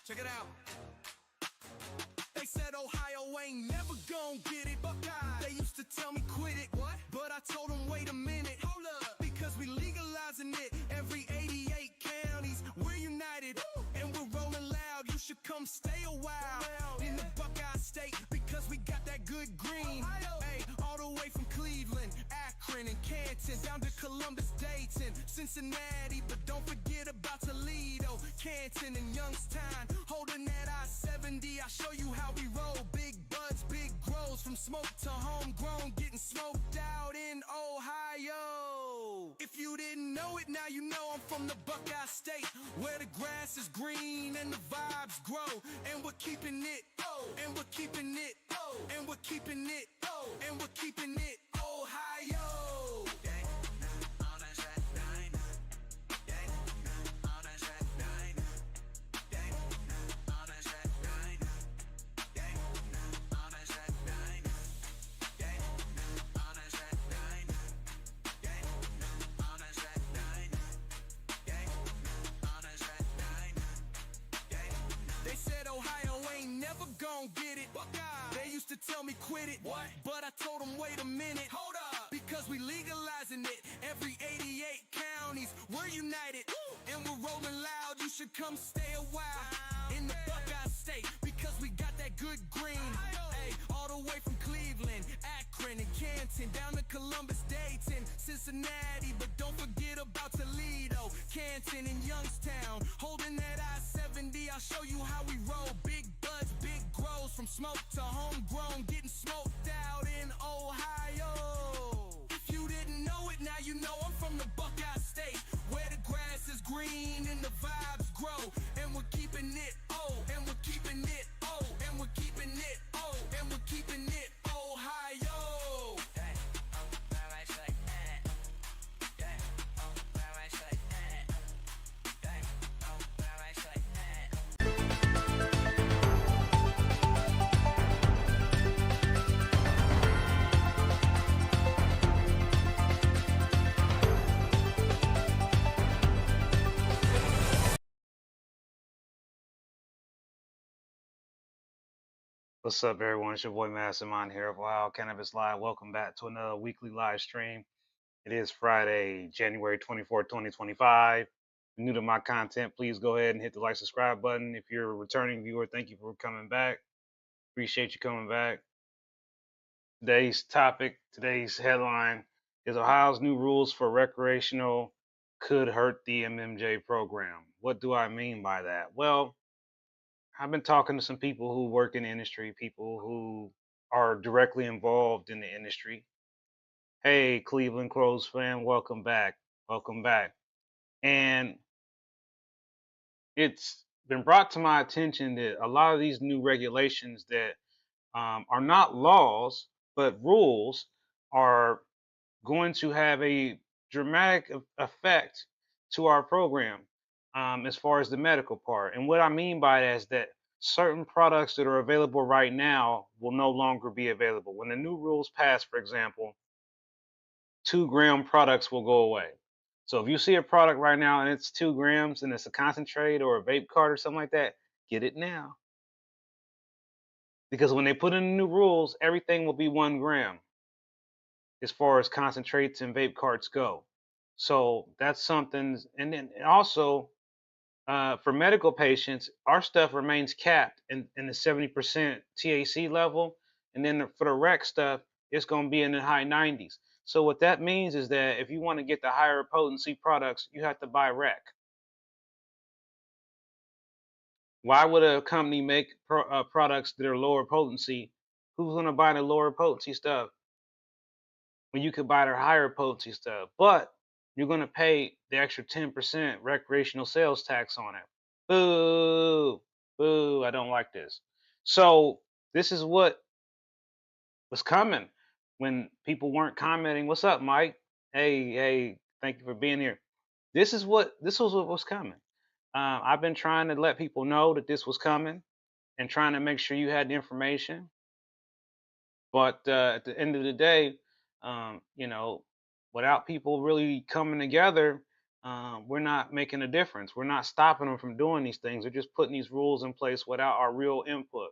Check it out. They said Ohio ain't never gon' get it. Buckeye. They used to tell me quit it. What? But I told them wait a minute. Hold up. Because we legalizing it. Every 88 counties, we're united. Woo. And we're rolling loud. You should come stay a while in the Buckeye State because we got that good green. Hey, all the way from Cleveland, Akron, and Canton down to Columbus, Dayton, Cincinnati. But don't forget about Toledo, Canton, and Youngstown. Holding that I-70, I'll show you how we roll. Big buds, big grows, from smoke to homegrown, getting smoked out in Ohio. If you didn't know it, now you know I'm from the Buckeye State, where the grass is green and the vibes grow. And we're keeping it, and we're keeping it, and we're keeping it, and we're keeping it Ohio. They said Ohio ain't never gon' get it. They used to tell me quit it. What? But I told them wait a minute. Hold up. Because we legalizing it. Every 88 counties, we're united. Woo. And we're rolling loud. You should come stay a while in the Buckeye State because we got that good green. Hey, all the way from Cleveland, Akron, and Canton down to Columbus, Dayton, Cincinnati. But don't forget about Toledo, Canton, and Youngstown. Holding that I-70, I'll show you how we roll. Big buds, big grows, from smoke to homegrown, getting smoked out in Ohio. If you didn't know it, now you know I'm from the Buckeye State, where the grass is green and the vibes grow. And we're keeping it, and we're keeping it, and we're keeping it, and we're keeping it Ohio. What's up, everyone? It's your boy Mastamynd here of Wild Cannabis Live. Welcome back to another weekly live stream. It is Friday, January 24th, 2025. If you're new to my content, please go ahead and hit the like, subscribe button. If you're a returning viewer, thank you for coming back. Appreciate you coming back. Today's topic, today's headline is Ohio's new rules for recreational could hurt the MMJ program. What do I mean by that? Well, I've been talking to some people who work in the industry, people who are directly involved in the industry. Hey, Cleveland Crows fan, welcome back. Welcome back. And it's been brought to my attention that a lot of these new regulations that are not laws, but rules are going to have a dramatic effect to our program as far as the medical part. And what I mean by that is that certain products that are available right now will no longer be available. When the new rules pass, for example, 2-gram products will go away. So if you see a product right now and it's 2 grams and it's a concentrate or a vape card or something like that, get it now. Because when they put in the new rules, everything will be 1 gram as far as concentrates and vape carts go. So that's something. And then also for medical patients, our stuff remains capped in the 70% THC level. And then for the rec stuff, it's going to be in the high 90s. So what that means is that if you want to get the higher potency products, you have to buy rec. Why would a company make products that are lower potency? Who's going to buy the lower potency stuff when you could buy their higher potency stuff? But you're going to pay the extra 10% recreational sales tax on it. Boo, boo, I don't like this. So this is what was coming when people weren't commenting. What's up, Mike? Hey, thank you for being here. This was what was coming. I've been trying to let people know that this was coming and trying to make sure you had the information. But at the end of the day, you know, without people really coming together, we're not making a difference. We're not stopping them from doing these things. They're just putting these rules in place without our real input.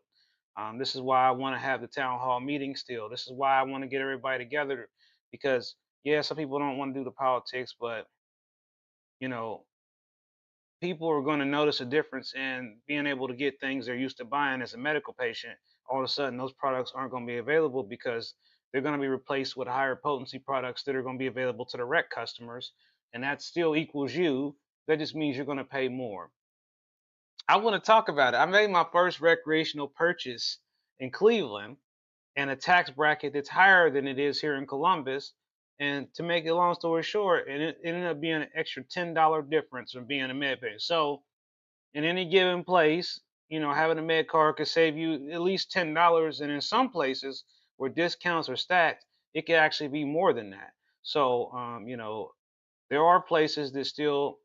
This is why I want to have the town hall meeting still. This is why I want to get everybody together because, yeah, some people don't want to do the politics, but, you know, people are going to notice a difference in being able to get things they're used to buying as a medical patient. All of a sudden, those products aren't going to be available because they're going to be replaced with higher potency products that are going to be available to the rec customers. And that still equals you. That just means you're going to pay more. I want to talk about it. I made my first recreational purchase in Cleveland and a tax bracket that's higher than it is here in Columbus. And to make a long story short, it ended up being an extra $10 difference from being a med patient. So in any given place, having a med card could save you at least $10. And in some places where discounts are stacked, it could actually be more than that. So, there are places that still,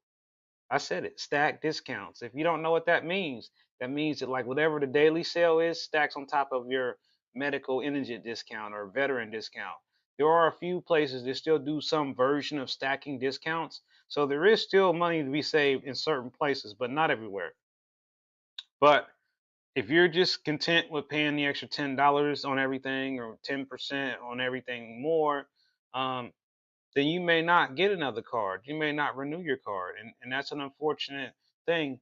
I said it, stack discounts. If you don't know what that means that like whatever the daily sale is stacks on top of your medical indigent discount or veteran discount. There are a few places that still do some version of stacking discounts. So there is still money to be saved in certain places, but not everywhere. But if you're just content with paying the extra $10 on everything or 10% on everything more, um, then you may not get another card. You may not renew your card. And that's an unfortunate thing.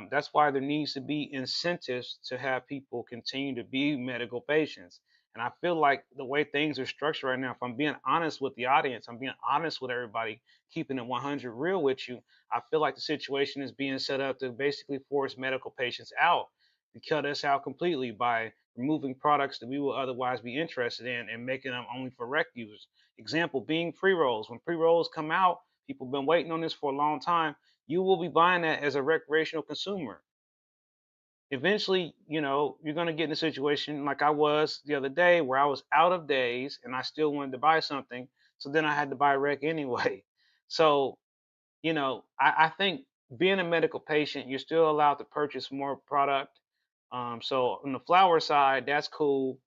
That's why there needs to be incentives to have people continue to be medical patients. And I feel like the way things are structured right now, if I'm being honest with the audience, I'm being honest with everybody, keeping it 100 real with you, I feel like the situation is being set up to basically force medical patients out, to cut us out completely by removing products that we will otherwise be interested in and making them only for rec users. Example being pre rolls. When pre rolls come out, people have been waiting on this for a long time. You will be buying that as a recreational consumer. Eventually, you're going to get in a situation like I was the other day where I was out of days and I still wanted to buy something. So then I had to buy rec anyway. So, I think being a medical patient, you're still allowed to purchase more product. So on the flower side, that's cool.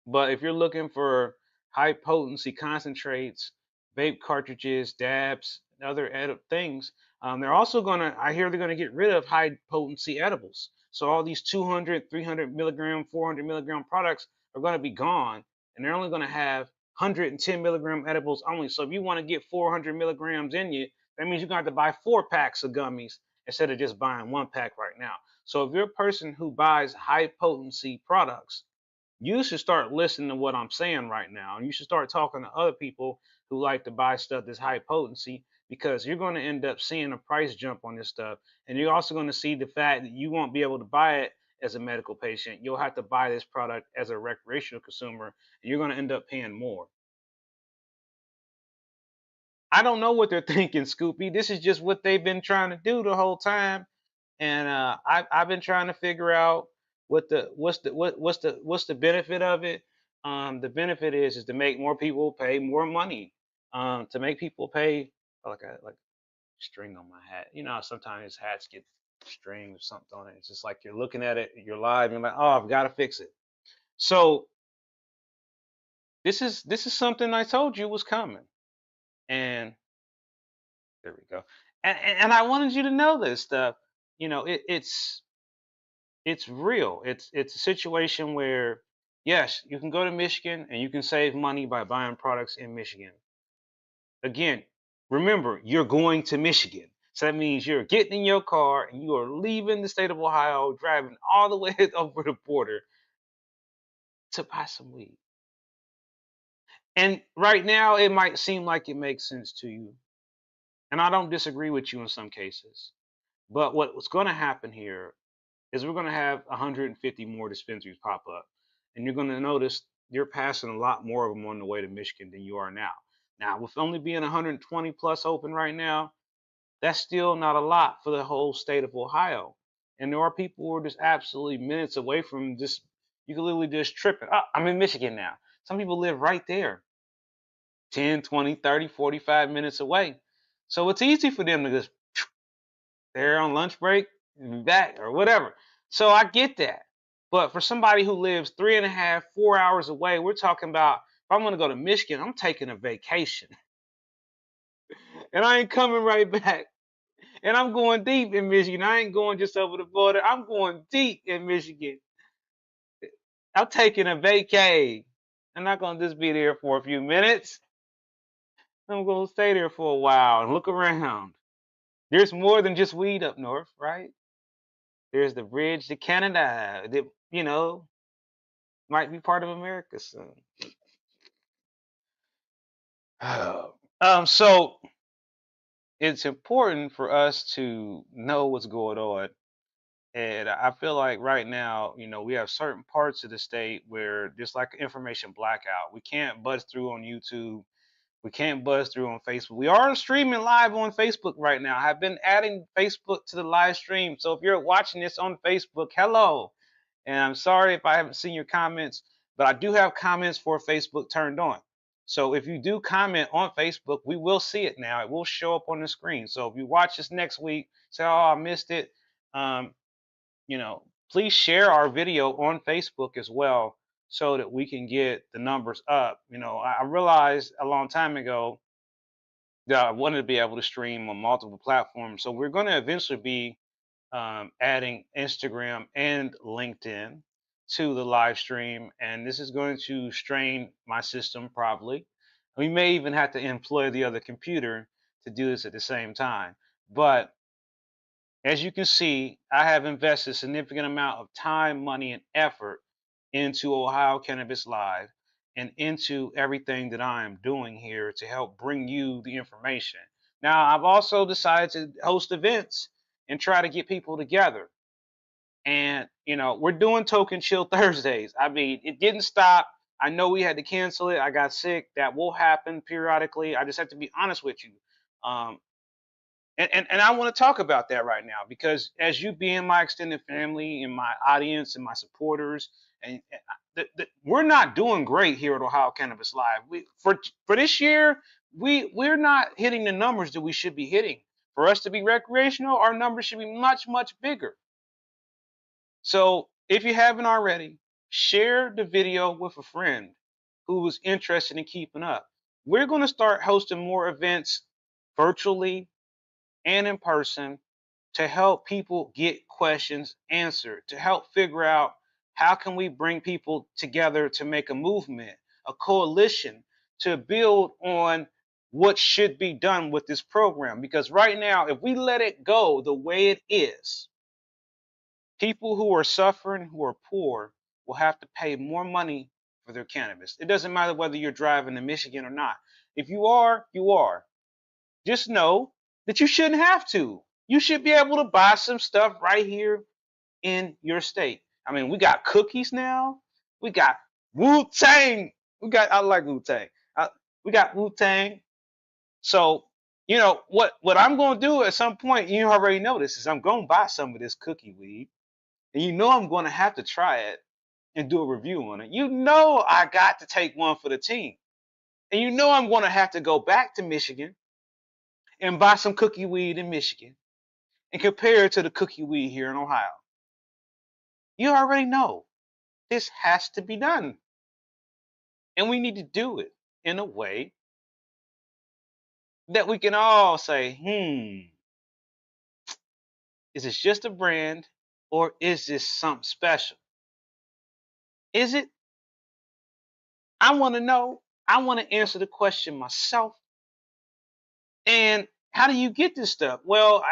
But if you're looking for high potency concentrates, vape cartridges, dabs, and other things, they're also I hear they're gonna get rid of high potency edibles. So all these 200, 300 milligram, 400 milligram products are gonna be gone, and they're only gonna have 110 milligram edibles only. So if you want to get 400 milligrams in you, that means you're gonna have to buy 4 packs of gummies instead of just buying 1 pack right now. So if you're a person who buys high potency products, you should start listening to what I'm saying right now. And you should start talking to other people who like to buy stuff that's high potency, because you're going to end up seeing a price jump on this stuff. And you're also going to see the fact that you won't be able to buy it as a medical patient. You'll have to buy this product as a recreational consumer, and you're going to end up paying more. I don't know what they're thinking, Scoopy. This is just what they've been trying to do the whole time. And I've been trying to figure out what's the benefit of it. The benefit is to make more people pay more money. To make people pay like string on my hat. Sometimes hats get string or something on it. It's just like you're looking at it, you're live, and you're like, oh, I've got to fix it. So this is something I told you was coming, and there we go. And I wanted you to know this stuff. It's real. It's a situation where yes, you can go to Michigan and you can save money by buying products in Michigan. Again, remember, you're going to Michigan. So that means you're getting in your car and you are leaving the state of Ohio, driving all the way over the border to buy some weed. And right now, it might seem like it makes sense to you. And I don't disagree with you in some cases. But what's going to happen here is we're going to have 150 more dispensaries pop up. And you're going to notice you're passing a lot more of them on the way to Michigan than you are now. Now, with only being 120 plus open right now, that's still not a lot for the whole state of Ohio. And there are people who are just absolutely minutes away from just, you can literally just trip it. Oh, I'm in Michigan now. Some people live right there, 10, 20, 30, 45 minutes away. So it's easy for them to just, they're on lunch break, back or whatever. So I get that. But for somebody who lives 3.5, 4 hours away, we're talking about if I'm going to go to Michigan, I'm taking a vacation. and I ain't coming right back. And I'm going deep in Michigan. I ain't going just over the border. I'm going deep in Michigan. I'm taking a vacay. I'm not gonna just be there for a few minutes. I'm gonna stay there for a while and look around. There's more than just weed up north, right? There's the bridge to Canada that, might be part of America soon. So it's important for us to know what's going on. And I feel like right now, we have certain parts of the state where there's like information blackout. We can't buzz through on YouTube. We can't buzz through on Facebook. We are streaming live on Facebook right now. I've been adding Facebook to the live stream. So if you're watching this on Facebook, hello. And I'm sorry if I haven't seen your comments, but I do have comments for Facebook turned on. So if you do comment on Facebook, we will see it now. It will show up on the screen. So if you watch this next week, say, oh, I missed it. Um, please share our video on Facebook as well so that we can get the numbers up. I realized a long time ago that I wanted to be able to stream on multiple platforms. So we're going to eventually be adding Instagram and LinkedIn to the live stream. And this is going to strain my system probably. We may even have to employ the other computer to do this at the same time. But as you can see, I have invested a significant amount of time, money, and effort into Ohio Cannabis Live and into everything that I am doing here to help bring you the information. Now, I've also decided to host events and try to get people together. And, we're doing Toke and Chill Thursdays. I mean, it didn't stop. I know we had to cancel it. I got sick. That will happen periodically. I just have to be honest with you. Um, and I want to talk about that right now because as you being my extended family and my audience and my supporters, and we're not doing great here at Ohio Cannabis Live. For this year, we're not hitting the numbers that we should be hitting. For us to be recreational, our numbers should be much, much bigger. So if you haven't already, share the video with a friend who was interested in keeping up. We're going to start hosting more events virtually and in person to help people get questions answered, to help figure out how can we bring people together to make a movement, a coalition, to build on what should be done with this program. Because right now, if we let it go the way it is, people who are suffering, who are poor, will have to pay more money for their cannabis. It doesn't matter whether you're driving to Michigan or not. If you are, you are. Just know that you shouldn't have to. You should be able to buy some stuff right here in your state. I mean, we got cookies now. We got Wu Tang. I like Wu Tang. We got Wu Tang. So, what I'm going to do at some point, you already know this, is I'm going to buy some of this cookie weed. And I'm going to have to try it and do a review on it. I got to take one for the team. And I'm going to have to go back to Michigan and buy some cookie weed in Michigan and compare it to the cookie weed here in Ohio. You already know this has to be done. And we need to do it in a way that we can all say, is this just a brand or is this something special? Is it? I want to know. I want to answer the question myself. And how do you get this stuff? Well,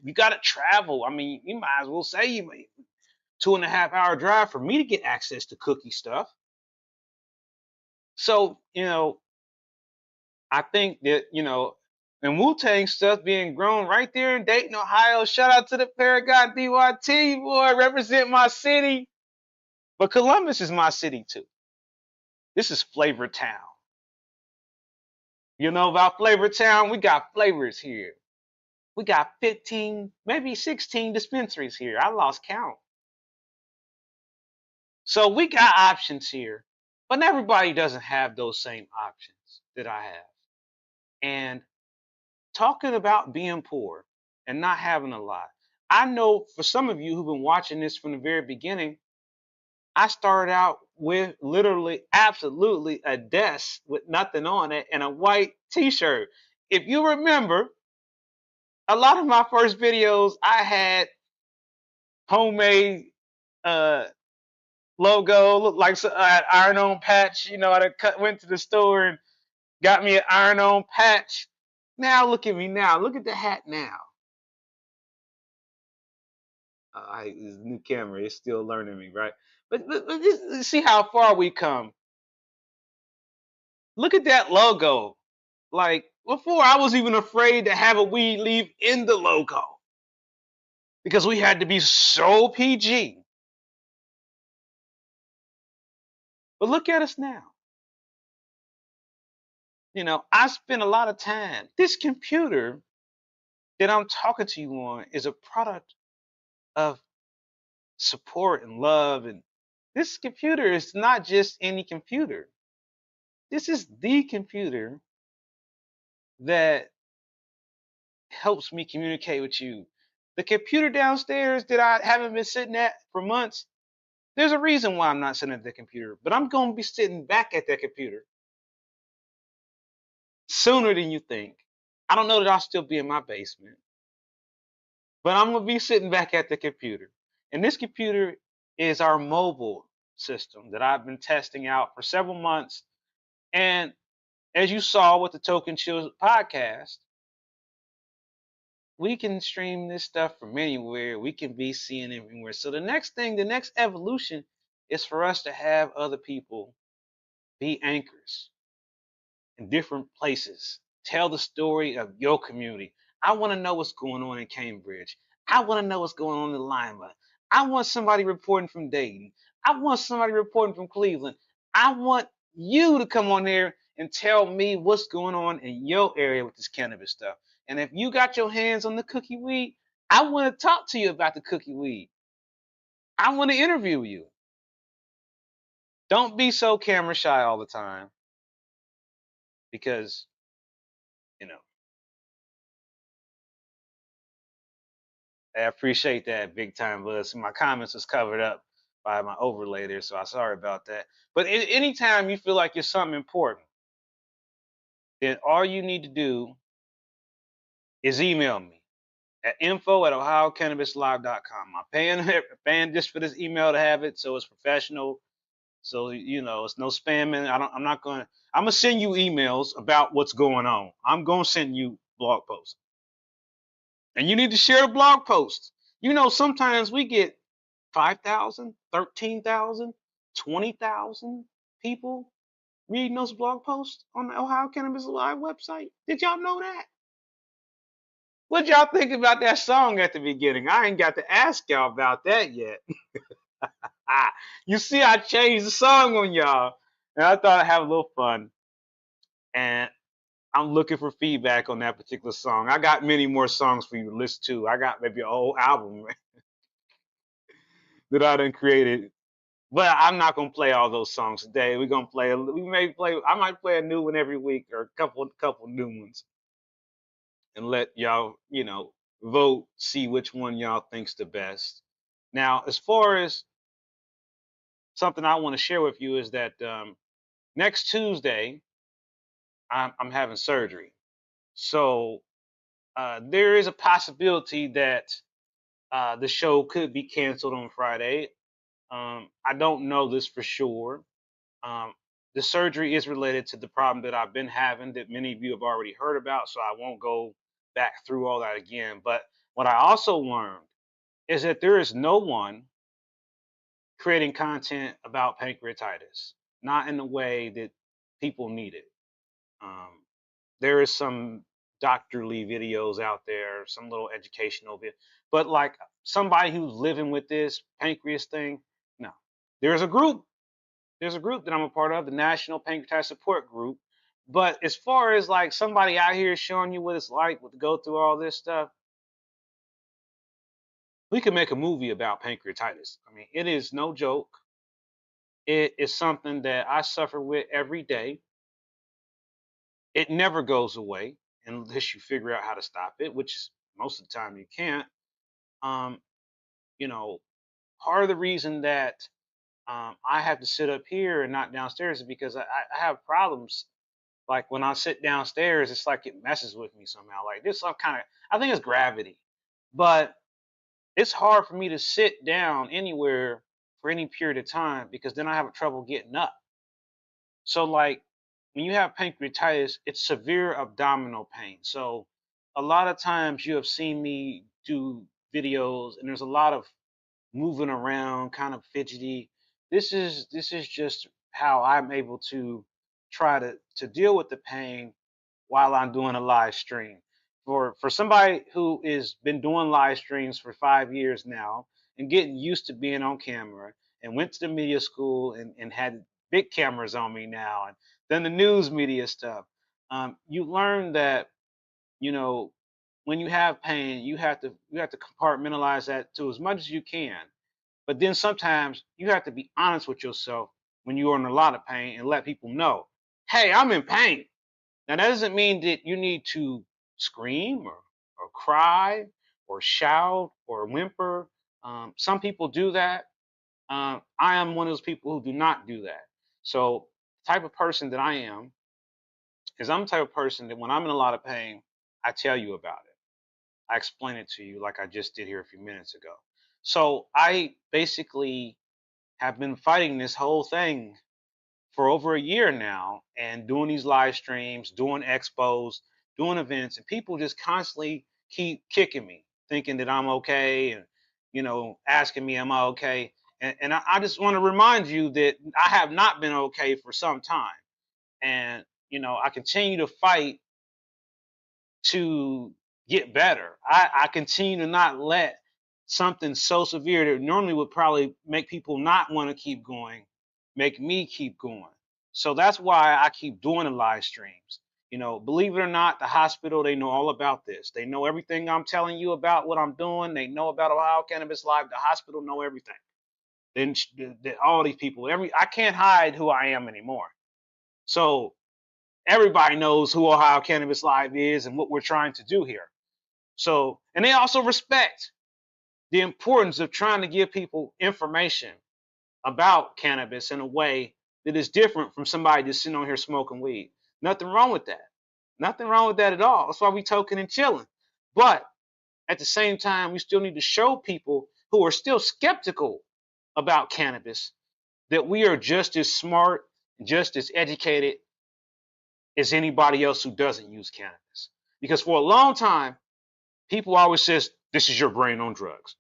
you got to travel. I mean, you might as well say you made 2.5 hour drive for me to get access to cookie stuff. So, I think that, and Wu-Tang stuff being grown right there in Dayton, Ohio. Shout out to the Paragon DYT, boy, represent my city. But Columbus is my city too. This is Flavor Town. You know about Flavor Town? We got flavors here. We got 15, maybe 16 dispensaries here. I lost count. So we got options here, but everybody doesn't have those same options that I have. And talking about being poor and not having a lot, I know for some of you who've been watching this from the very beginning, I started out with literally absolutely a desk with nothing on it and a white t-shirt. if you remember, a lot of my first videos, I had homemade uh, logo, looked like an iron-on patch. I went to the store and got me an iron-on patch. Now look at me now. Look at the hat now. This new camera is still learning me, right? But just see how far we come. Look at that logo. Like before, I was even afraid to have a weed leaf in the logo because we had to be so PG. But look at us now. I spent a lot of time. This computer that I'm talking to you on is a product of support and love. And this computer is not just any computer. This is the computer that helps me communicate with you. The computer downstairs that I haven't been sitting at for months, there's a reason why I'm not sitting at the computer, but I'm going to be sitting back at that computer sooner than you think. I don't know that I'll still be in my basement, but I'm going to be sitting back at the computer. And this computer is our mobile system that I've been testing out for several months. And as you saw with the Toke and Chill podcast, we can stream this stuff from anywhere. We can be seeing it everywhere. So the next thing, the next evolution is for us to have other people be anchors in different places. Tell the story of your community. I want to know what's going on in Cambridge. I want to know what's going on in Lima. I want somebody reporting from Dayton. I want somebody reporting from Cleveland. I want you to come on there and tell me what's going on in your area with this cannabis stuff. And if you got your hands on the cookie weed, I want to talk to you about the cookie weed. I want to interview you. Don't be so camera shy all the time because, you know, I appreciate that big time, Buzz. My comments was covered up by my overlay there, so I'm sorry about that. But anytime you feel like you're something important, then all you need to do is email me at info@ohiocannabislive.com. I'm paying just for this email to have it, so it's professional. So it's no spamming. I'm gonna send you emails about what's going on. I'm gonna send you blog posts, and you need to share the blog posts. Sometimes we get 5,000, 13,000, 20,000 people reading those blog posts on the Ohio Cannabis Live website. Did y'all know that? What y'all think about that song at the beginning? I ain't got to ask y'all about that yet. You see, I changed the song on y'all, and I thought I'd have a little fun. And I'm looking for feedback on that particular song. I got many more songs for you to listen to. I got maybe a whole album that I done created. But I'm not gonna play all those songs today. We're gonna play. I might play a new one every week or a couple new ones, and let y'all, vote, see which one y'all think's the best. Now, as far as something I want to share with you is that next Tuesday I'm having surgery, so there is a possibility that the show could be canceled on Friday. I don't know this for sure. Um, the surgery is related to the problem that I've been having that many of you have already heard about, so I won't go back through all that again. But what I also learned is that there is no one creating content about pancreatitis, not in the way that people need it. Um, there is some doctorly videos out there, some little educational bit, but like somebody who's living with this pancreas thing, no. There's a group there's a group that I'm a part of, the National Pancreatitis Support Group. But as far as like somebody out here showing you what it's like to go through all this stuff, we could make a movie about pancreatitis. I mean, it is no joke. It is something that I suffer with every day. It never goes away unless you figure out how to stop it, which is most of the time you can't. Um, you know, Part of the reason that I have to sit up here and not downstairs is because I have problems Like when I sit downstairs, it's like it messes with me somehow. Like there's some kind of, I think it's gravity, but it's hard for me to sit down anywhere for any period of time because then I have trouble getting up. So like when you have pancreatitis, it's severe abdominal pain. So a lot of times you have seen me do videos and there's a lot of moving around, kind of fidgety. This is just how I'm able to try to deal with the pain while I'm doing a live stream. For somebody who has been doing live streams for 5 years now and getting used to being on camera and went to the media school and had big cameras on me now and then the news media stuff, you learn that you know when you have pain, you have to compartmentalize that to as much as you can. But then sometimes you have to be honest with yourself when you're in a lot of pain and let people know, hey, I'm in pain. Now, that doesn't mean that you need to scream or cry or shout or whimper. Some people do that. I am one of those people who do not do that. So, the type of person that I am is I'm the type of person that when I'm in a lot of pain, I tell you about it. I explain it to you like I just did here a few minutes ago. So, I basically have been fighting this whole thing for over a year now and doing these live streams, doing expos, doing events, and people just constantly keep kicking me, thinking that I'm okay and, asking me, am I okay? And I just want to remind you that I have not been okay for some time. And, I continue to fight to get better. I continue to not let something so severe that normally would probably make people not want to keep going, make me keep going. So that's why I keep doing the live streams. Believe it or not, the hospital, they know all about this. They know everything I'm telling you about what I'm doing. They know about Ohio Cannabis Live. The hospital know everything. Then all these people, I can't hide who I am anymore. So everybody knows who Ohio Cannabis Live is and what we're trying to do here. So, and they also respect the importance of trying to give people information about cannabis in a way that is different from somebody just sitting on here smoking weed. Nothing wrong with that. Nothing wrong with that at all. That's why we toking and chilling. But at the same time, we still need to show people who are still skeptical about cannabis that we are just as smart, just as educated as anybody else who doesn't use cannabis. Because for a long time, people always says, this is your brain on drugs.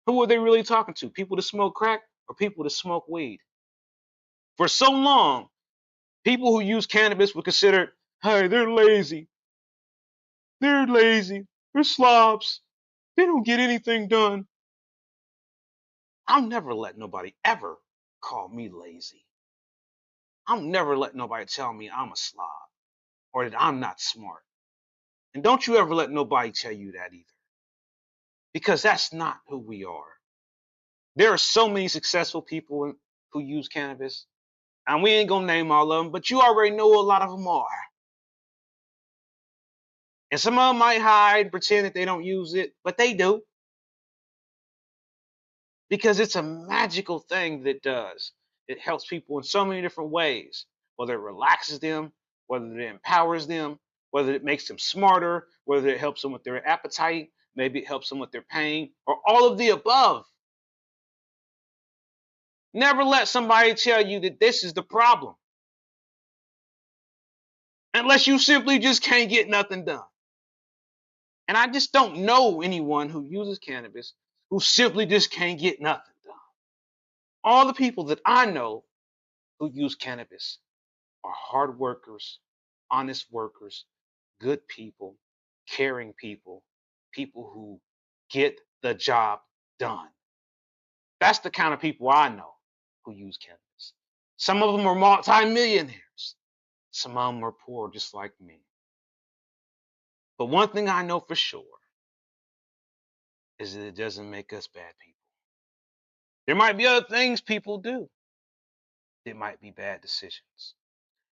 Who are they really talking to? People that smoke crack or people that smoke weed? For so long, people who use cannabis were considered, hey, they're lazy. They're lazy. They're slobs. They don't get anything done. I'll never let nobody ever call me lazy. I'll never let nobody tell me I'm a slob or that I'm not smart. And don't you ever let nobody tell you that either. Because that's not who we are. There are so many successful people who use cannabis, and we ain't gonna name all of them, but you already know a lot of them are. And some of them might hide, pretend that they don't use it, but they do. Because it's a magical thing that it does. It helps people in so many different ways, whether it relaxes them, whether it empowers them, whether it makes them smarter, whether it helps them with their appetite, maybe it helps them with their pain, or all of the above. Never let somebody tell you that this is the problem. Unless you simply just can't get nothing done. And I just don't know anyone who uses cannabis who simply just can't get nothing done. All the people that I know who use cannabis are hard workers, honest workers, good people, caring people, people who get the job done. That's the kind of people I know who use cannabis. Some of them are multimillionaires. Some of them are poor, just like me. But one thing I know for sure is that it doesn't make us bad people. There might be other things people do that might be bad decisions.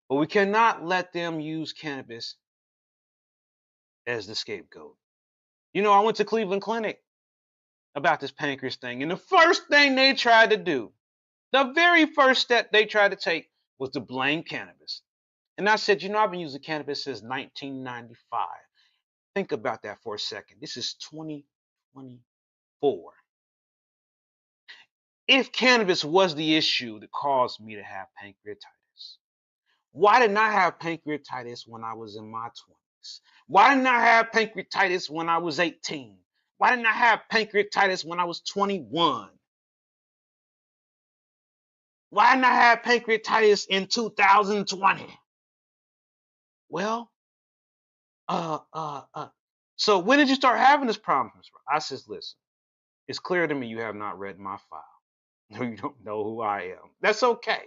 But we cannot let them use cannabis as the scapegoat. I went to Cleveland Clinic about this pancreas thing, and the first thing they tried to do, the very first step they tried to take was to blame cannabis. And I said, I've been using cannabis since 1995. Think about that for a second. This is 2024. If cannabis was the issue that caused me to have pancreatitis, why didn't I have pancreatitis when I was in my 20s? Why didn't I have pancreatitis when I was 18? Why didn't I have pancreatitis when I was 21? Why didn't I have pancreatitis in 2020? Well, uh, uh, uh. So when did you start having this problem? I says, listen, it's clear to me you have not read my file. No, you don't know who I am. That's okay.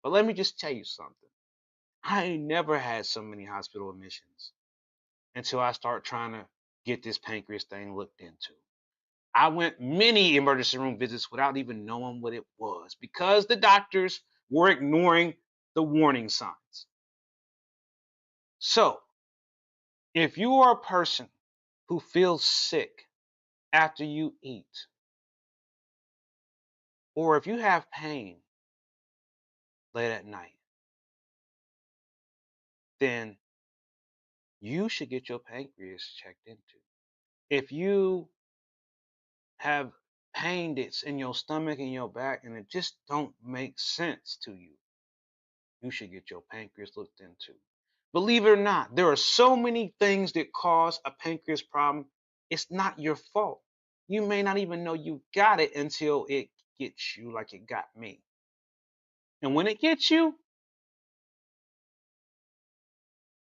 But let me just tell you something. I ain't never had so many hospital admissions until I start trying to get this pancreas thing looked into. I went many emergency room visits without even knowing what it was because the doctors were ignoring the warning signs. So, if you are a person who feels sick after you eat, or if you have pain late at night, then you should get your pancreas checked into. If you have pain that's in your stomach and your back and it just don't make sense to you, you should get your pancreas looked into. Believe it or not, there are so many things that cause a pancreas problem. It's not your fault. You may not even know you got it until it gets you like it got me. And when it gets you,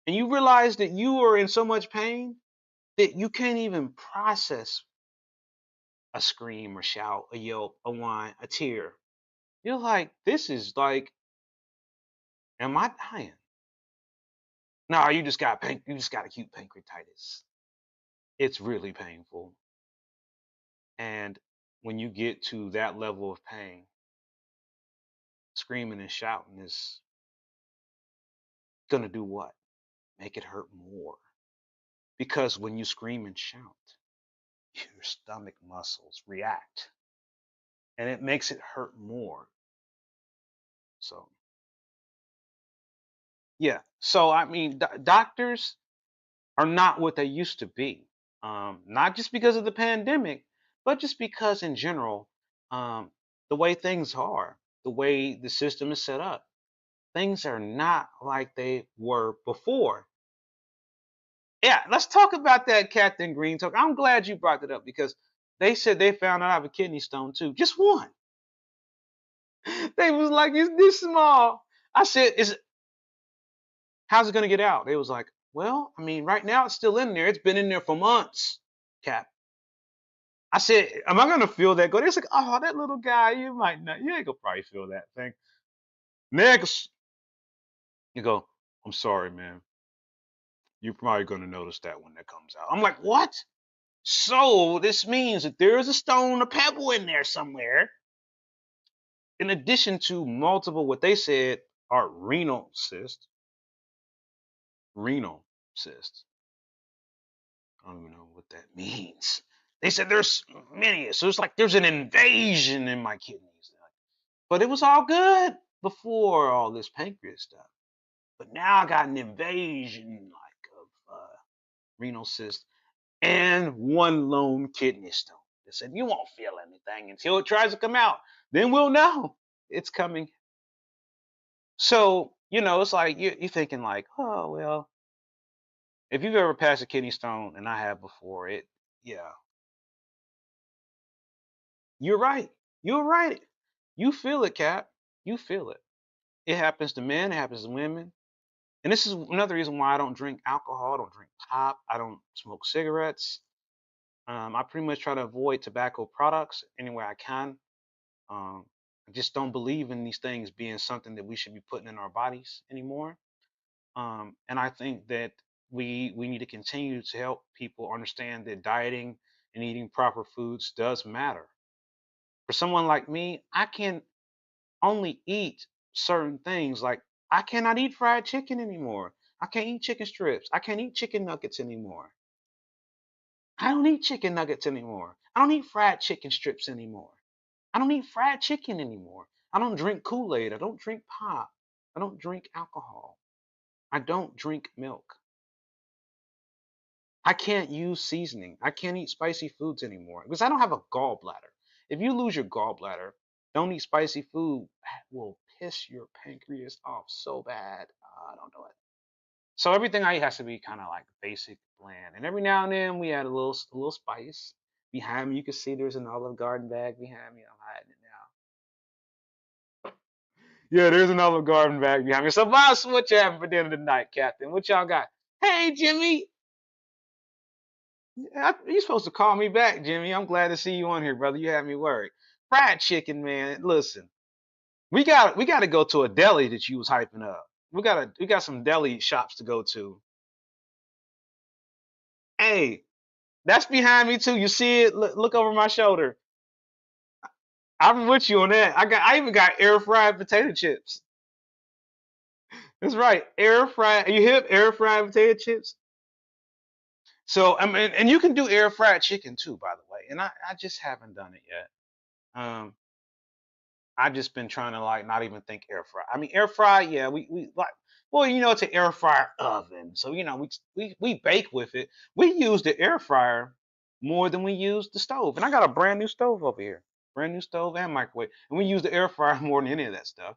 and you realize that you are in so much pain that you can't even process a scream or shout, a yelp, a whine, a tear. You're like, this is like, am I dying? No, you just got acute pancreatitis. It's really painful. And when you get to that level of pain, screaming and shouting is gonna do what? Make it hurt more. Because when you scream and shout, your stomach muscles react and it makes it hurt more. So, yeah. So, I mean, doctors are not what they used to be. Not just because of the pandemic, but just because in general, um, the way things are, the way the system is set up, things are not like they were before. Yeah, let's talk about that Captain Green talk. I'm glad you brought that up because they said they found out I have a kidney stone too. Just one. They was like, it's this small. I said, how's it gonna get out? They was like, well, I mean, right now it's still in there. It's been in there for months, Cap. I said, am I gonna feel that? Go. They're like, oh, that little guy, you might not. You ain't gonna probably feel that thing. Next, you go. I'm sorry, man. You're probably gonna notice that when that comes out. I'm like, what? So this means that there is a stone, a pebble in there somewhere. In addition to multiple, what they said are renal cysts. Renal cysts. I don't even know what that means. They said there's many. So it's like there's an invasion in my kidneys. But it was all good before all this pancreas stuff. But now I got an invasion like of renal cysts and one lone kidney stone. They said you won't feel anything until it tries to come out. Then we'll know it's coming. So it's like you're thinking like, oh well, if you've ever passed a kidney stone, and I have before, yeah, you're right. You're right. You feel it, Cap. You feel it. It happens to men. It happens to women. And this is another reason why I don't drink alcohol. I don't drink pop. I don't smoke cigarettes. I pretty much try to avoid tobacco products any way I can. I just don't believe in these things being something that we should be putting in our bodies anymore. And I think that we need to continue to help people understand that dieting and eating proper foods does matter. For someone like me, I can only eat certain things. Like I cannot eat fried chicken anymore. I can't eat chicken strips. I can't eat chicken nuggets anymore. I don't eat chicken nuggets anymore. I don't eat fried chicken strips anymore. I don't eat fried chicken anymore. I don't drink Kool-Aid. I don't drink pop. I don't drink alcohol. I don't drink milk. I can't use seasoning. I can't eat spicy foods anymore because I don't have a gallbladder. If you lose your gallbladder, don't eat spicy food. That will piss your pancreas off so bad. Don't do it. So everything I eat has to be kind of like basic, bland, and every now and then we add a little spice. Behind me, you can see there's an Olive Garden bag behind me. I'm hiding it now. Yeah, there's an Olive Garden bag behind me. So, boss, what you having for dinner tonight, Captain? What y'all got? Hey, Jimmy. You supposed to call me back, Jimmy. I'm glad to see you on here, brother. You had me worried. Fried chicken, man. Listen, we got to go to a deli that you was hyping up. We got some deli shops to go to. Hey, that's behind me too. You see it? Look over my shoulder. I'm with you on that. I even got air fried potato chips. That's right, air fried. You hip air fried potato chips? So I mean, and you can do air fried chicken too, by the way. And I just haven't done it yet. Um, I just been trying to like not even think air fry. I mean, air fry, yeah, we like. Well, it's an air fryer oven, so we bake with it. We use the air fryer more than we use the stove, and I got a brand new stove over here, brand new stove and microwave, and we use the air fryer more than any of that stuff.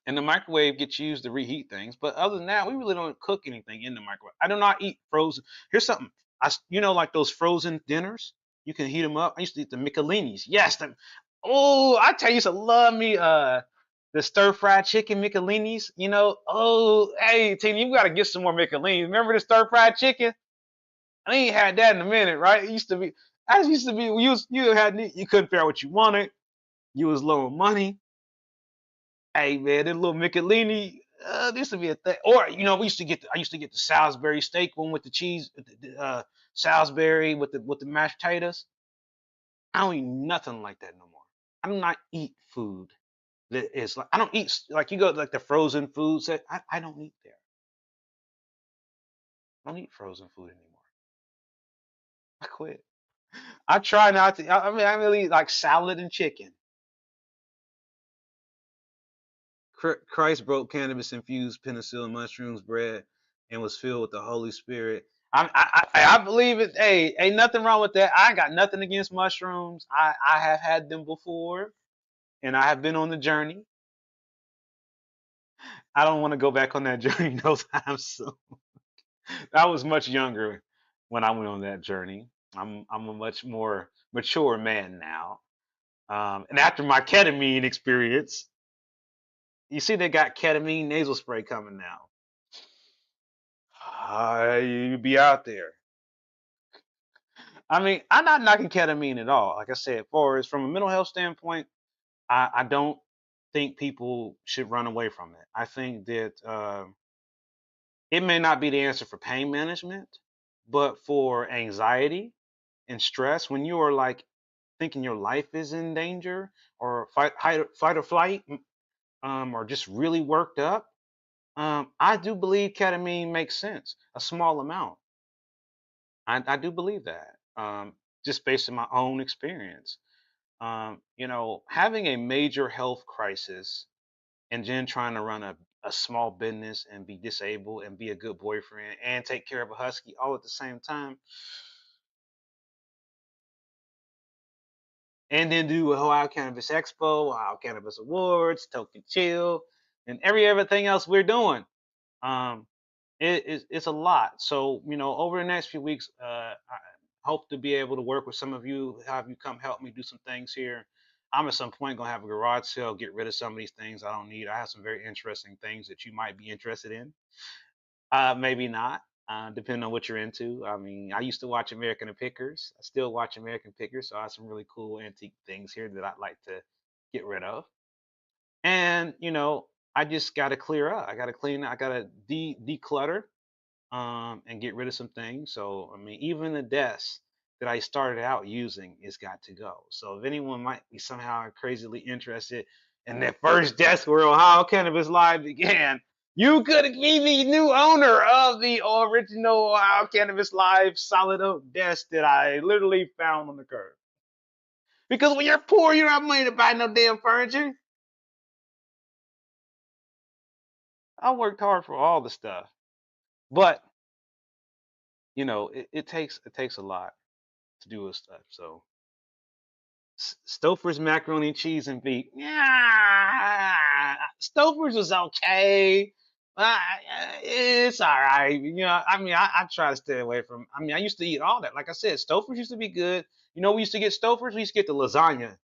And the microwave gets used to reheat things, but other than that, we really don't cook anything in the microwave. I do not eat frozen. Here's something, like those frozen dinners, you can heat them up. I used to eat the Michelinis. Yes, them. Oh, I tell you, I used to love me the stir fried chicken Michelinis. Oh, hey, Tina, you gotta get some more Michelinis. Remember the stir fried chicken? I ain't had that in a minute, right? It used to be. I used to be. You couldn't figure out what you wanted. You was low on money. Hey man, that little Michelini, this would be a thing. Or I used to get the Salisbury steak one with the cheese, Salisbury with the mashed potatoes. I don't eat nothing like that no more. I do not eat food that is like I don't eat like you go like the frozen foods that I don't eat there. I don't eat frozen food anymore. I quit. I try not to. I mean, I really eat like salad and chicken. Christ broke cannabis infused penicillin mushrooms bread and was filled with the Holy Spirit. I believe it. Hey, ain't nothing wrong with that. I got nothing against mushrooms. I have had them before, and I have been on the journey. I don't want to go back on that journey no time soon. I was much younger when I went on that journey. I'm a much more mature man now. And after my ketamine experience, you see they got ketamine nasal spray coming now. You be out there. I mean, I'm not knocking ketamine at all. Like I said, for as from a mental health standpoint, I don't think people should run away from it. I think that it may not be the answer for pain management, but for anxiety and stress, when you are like thinking your life is in danger or fight or flight, or just really worked up, I do believe ketamine makes sense. A small amount. I do believe that, just based on my own experience. Having a major health crisis and then trying to run a small business and be disabled and be a good boyfriend and take care of a husky all at the same time, and then do a Ohio Cannabis Expo, Ohio Cannabis Awards, Toke and Chill, and everything else we're doing. Um, it's a lot. So over the next few weeks, I hope to be able to work with some of you, have you come help me do some things here. I'm at some point gonna have a garage sale, get rid of some of these things I don't need. I have some very interesting things that you might be interested in. Maybe not, depending on what you're into. I mean, I used to watch American Pickers. I still watch American Pickers, so I have some really cool antique things here that I'd like to get rid of. And I just got to clear up. I got to clean. I got to declutter, and get rid of some things. So I mean, even the desk that I started out using is got to go. So if anyone might be somehow crazily interested in the first desk where Ohio Cannabis Live began, you could be the new owner of the original Ohio Cannabis Live solid oak desk that I literally found on the curb. Because when you're poor, you don't have money to buy no damn furniture. I worked hard for all the stuff, but it takes a lot to do this stuff. So Stouffer's macaroni and cheese and beef. Yeah, Stouffer's was okay. Uh, it's all right. I mean, I try to stay away from. I mean, I used to eat all that. Like I said, Stouffer's used to be good. We used to get Stouffer's. We used to get the lasagna,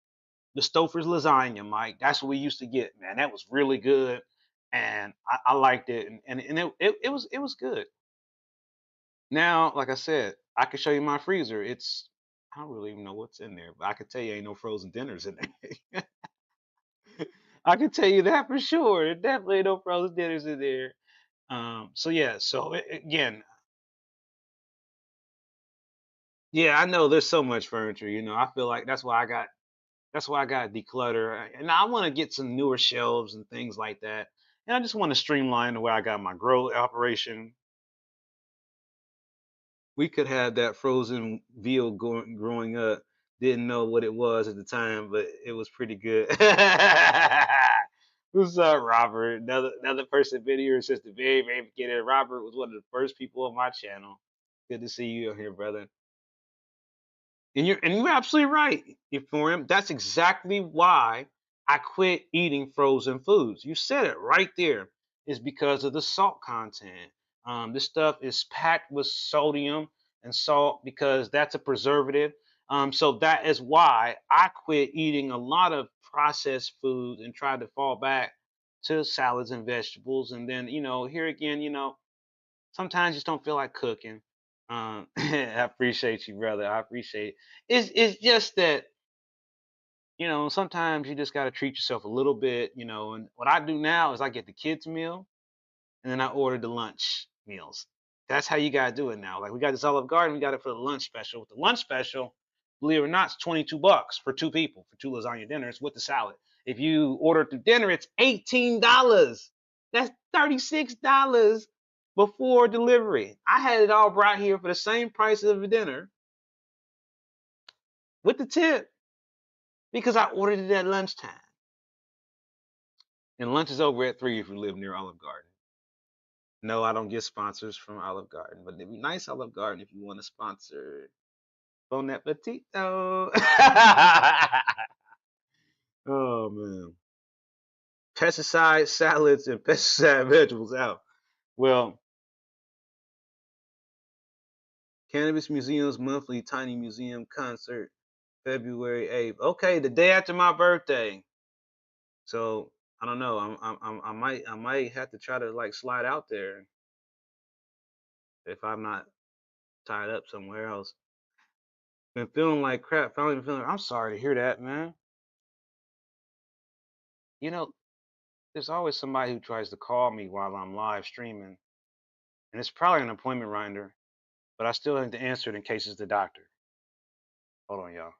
the Stouffer's lasagna, Mike. That's what we used to get, man. That was really good, and I liked it, and it was good. Now, like I said, I can show you my freezer. I don't really even know what's in there, but I can tell you ain't no frozen dinners in there. I can tell you that for sure. There definitely ain't no frozen dinners in there. So yeah, again, yeah, I know there's so much furniture. I feel like that's why I got declutter, and I want to get some newer shelves and things like that. And I just want to streamline the way I got my grow operation. We could have that frozen veal growing up. Didn't know what it was at the time, but it was pretty good. What's up, Robert? Another person been here since the very, very beginning. Robert was one of the first people on my channel. Good to see you here, brother. And you're absolutely right, Ephraim. That's exactly why I quit eating frozen foods. You said it right there. It's because of the salt content. This stuff is packed with sodium and salt because that's a preservative. So that is why I quit eating a lot of processed foods and tried to fall back to salads and vegetables. And then, here again, sometimes you just don't feel like cooking. I appreciate you, brother. I appreciate it. It's just that sometimes you just got to treat yourself a little bit. And what I do now is I get the kids meal and then I order the lunch meals. That's how you gotta do it now. Like we got this Olive Garden, we got it for the lunch special. With the lunch special, believe it or not, it's $22 for two people for two lasagna dinners with the salad. If you order through dinner, it's $18. That's $36 before delivery. I had it all brought here for the same price of a dinner with the tip because I ordered it at lunchtime. And lunch is over at 3 if you live near Olive Garden. No, I don't get sponsors from Olive Garden, but it'd be nice, Olive Garden, if you want to sponsor. Bon appetito. Oh man. Pesticide salads and pesticide vegetables out. Well, Cannabis Museum's monthly Tiny Museum concert, February 8th. Okay, the day after my birthday. So I don't know. I might have to try to like slide out there if I'm not tied up somewhere else. Been feeling like crap. Finally been feeling. I'm sorry to hear that, man. You know, there's always somebody who tries to call me while I'm live streaming, and it's probably an appointment reminder, but I still have to answer it in case it's the doctor. Hold on, y'all.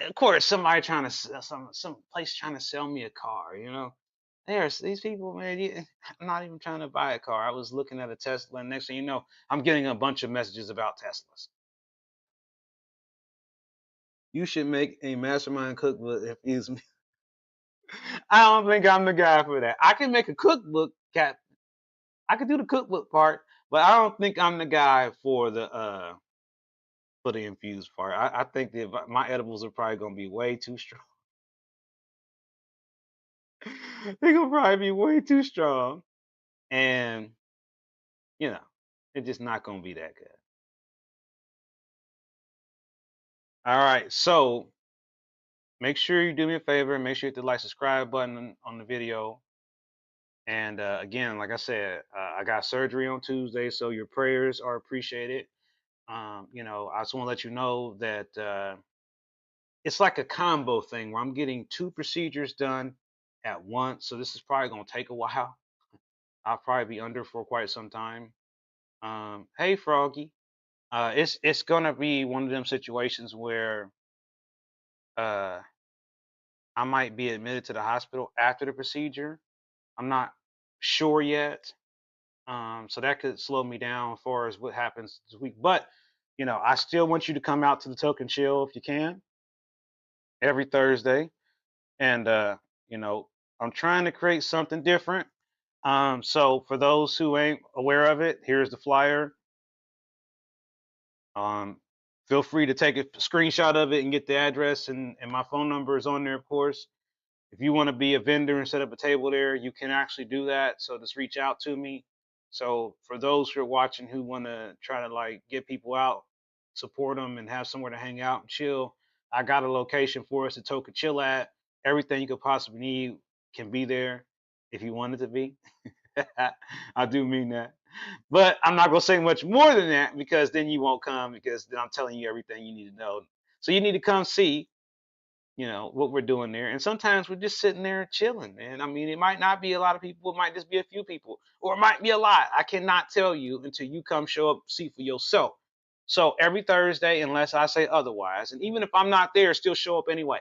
Of course, somebody trying to some place trying to sell me a car. There's these people, man. I'm not even trying to buy a car. I was looking at a Tesla, and next thing you know, I'm getting a bunch of messages about Teslas. You should make a mastermind cookbook if use me. I don't think I'm the guy for that. I can make a cookbook, Cat. I could do the cookbook part, but I don't think I'm the guy for the infused part. I think that my edibles are probably gonna be way too strong. They're gonna probably be way too strong, and you know, it's just not gonna be that good. All right, so make sure you do me a favor. Make sure you hit the like, subscribe button on the video. And again, like I said, I got surgery on Tuesday, so your prayers are appreciated. I just want to let you know that it's like a combo thing where I'm getting two procedures done at once. So this is probably gonna take a while. I'll probably be under for quite some time. Hey Froggy, it's gonna be one of them situations where uh, I might be admitted to the hospital after the procedure. I'm not sure yet. So that could slow me down as far as what happens this week. But I still want you to come out to the Toke and Chill if you can every Thursday. And you know, I'm trying to create something different. So for those who ain't aware of it, here's the flyer. Um, Feel free to take a screenshot of it and get the address, and my phone number is on there, of course. If you want to be a vendor and set up a table there, you can actually do that. So just reach out to me. So for those who are watching who want to try to like get people out, support them, and have somewhere to hang out and chill, I got a location for us to Toke and Chill at. Everything you could possibly need can be there if you want it to be. I do mean that. But I'm not gonna say much more than that because then you won't come because then I'm telling you everything you need to know. So you need to come see, what we're doing there. And sometimes we're just sitting there chilling, man. I mean, it might not be a lot of people, it might just be a few people, or it might be a lot. I cannot tell you until you come show up, see for yourself. So every Thursday, unless I say otherwise, and even if I'm not there, still show up anyway.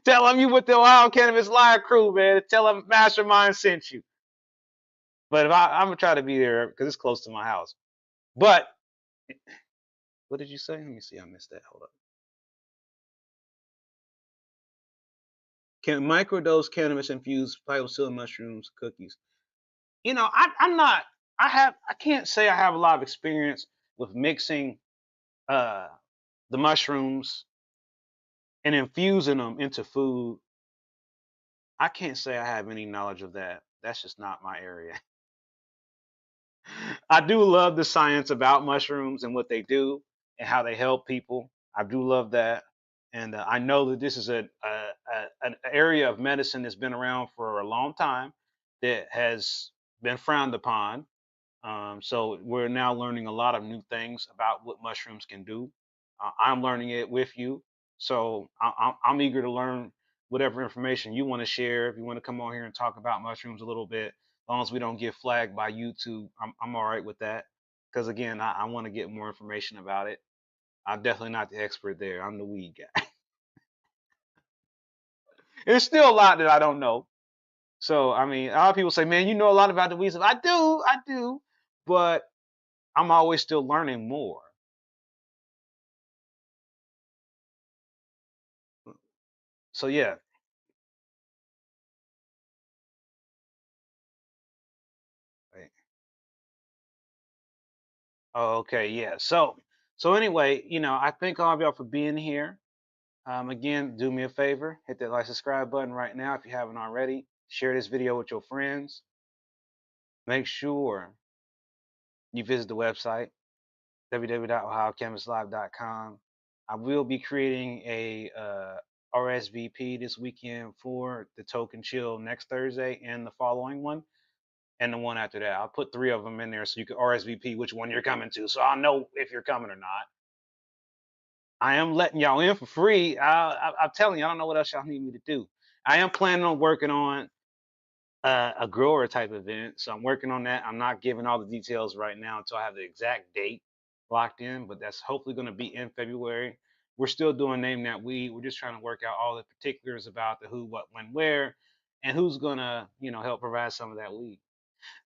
Tell them you with the Ohio Cannabis Live crew, man. Tell them Mastermind sent you. But I'm gonna try to be there because it's close to my house. But what did you say? Let me see. I missed that. Hold up. Can microdose cannabis infused psilocybin mushrooms cookies? I'm not. I can't say I have a lot of experience with mixing uh, the mushrooms and infusing them into food. I can't say I have any knowledge of that. That's just not my area. I do love the science about mushrooms and what they do and how they help people. I do love that, and I know that this is an area of medicine that's been around for a long time that has been frowned upon. So we're now learning a lot of new things about what mushrooms can do. I'm learning it with you, so I'm eager to learn whatever information you want to share. If you want to come on here and talk about mushrooms a little bit, as long as we don't get flagged by YouTube, I'm all right with that. Because again, I want to get more information about it. I'm definitely not the expert there. I'm the weed guy. There's still a lot that I don't know. So I mean, a lot of people say, "Man, you know a lot about the weeds." I do, but I'm always still learning more. So yeah. Right. Oh, okay, yeah. So anyway, I thank all of y'all for being here. Again, do me a favor, hit that like subscribe button right now if you haven't already. Share this video with your friends. Make sure you visit the website www.ohiocannabislive.com. I will be creating a RSVP this weekend for the Toke and Chill next Thursday and the following one and the one after that. I'll put 3 of them in there so you can RSVP which one you're coming to, so I'll know if you're coming or not. I am letting y'all in for free. I'm telling you, I don't know what else y'all need me to do. I am planning on working on a grower type event, so I'm working on that. I'm not giving all the details right now until I have the exact date locked in, but that's hopefully going to be in February. We're still doing name that weed. We're just trying to work out all the particulars about the who, what, when, where, and who's gonna help provide some of that weed.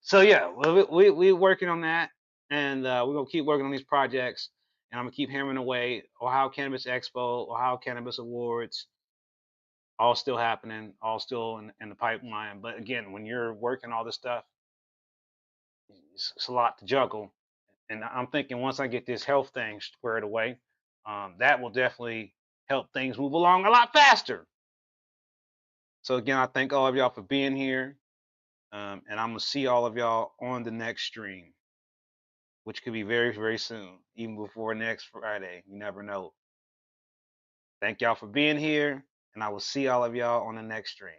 So yeah, we're working on that, and we're gonna keep working on these projects, and I'm gonna keep hammering away. Ohio Cannabis Expo, Ohio Cannabis Awards, all still happening, all still in the pipeline. But again, when you're working all this stuff, it's a lot to juggle. And I'm thinking once I get this health thing squared away, that will definitely help things move along a lot faster. So again, I thank all of y'all for being here, and I'm gonna see all of y'all on the next stream, which could be very, very soon, even before next Friday. You never know. Thank y'all for being here, and I will see all of y'all on the next stream.